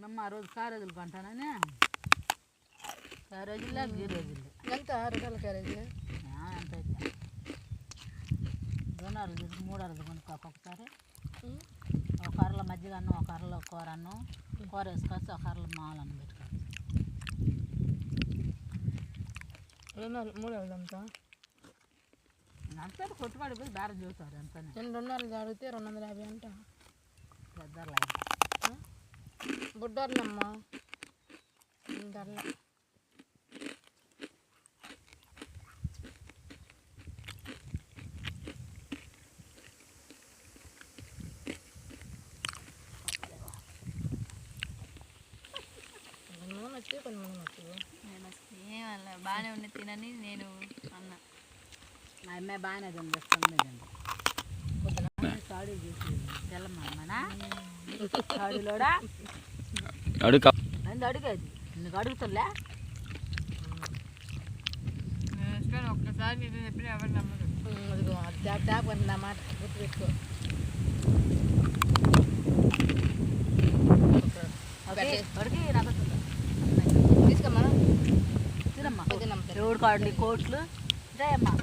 మేము ఆ రోజు క్యారేజీలు కొంటానని క్యారేజీలో గీ రోజులు ఎంత 6 రూపాయల క్యారేజీ ఎంత అయితే 2 అరలు 3 అరలు కొనుక్కో ఒక్కొక్కసారి ఒక అరలో మజ్జిగ అన్నం ఒక అరలో కూర అన్నం కూర వేసుకొచ్చి ఒక అరలో మామూలు అన్నం పెట్టుకోవచ్చు 3 అరలు అంతా అంతే కొట్టుబడి పోయి బేరం చూస్తారు అంతనే నేను 2 అరలు అడిగితే 250 అంట పెద్దర్లు బుడ్డర్లమ్మా ధరలే కొన్ని నచ్చవు నేను ఏమన్నా బాగానే ఉన్న తినని నేను అన్న మా అమ్మాయి బాగానే తిండి పొద్దున సాడీ చేసి తెల్లమ్మనా సాడీలోడా అందు అడిగేది నీకు అడుగుతులే ఒక్కసారి నేను చెప్పిన ఎవరు నమ్మరు ట్యాప్ నా మాట గుర్తుపెట్టుకో అడిగి నాకు తీసుకోమ్మా తినమ్మా ఎవడు కాడు కోట్లు జయమ్మా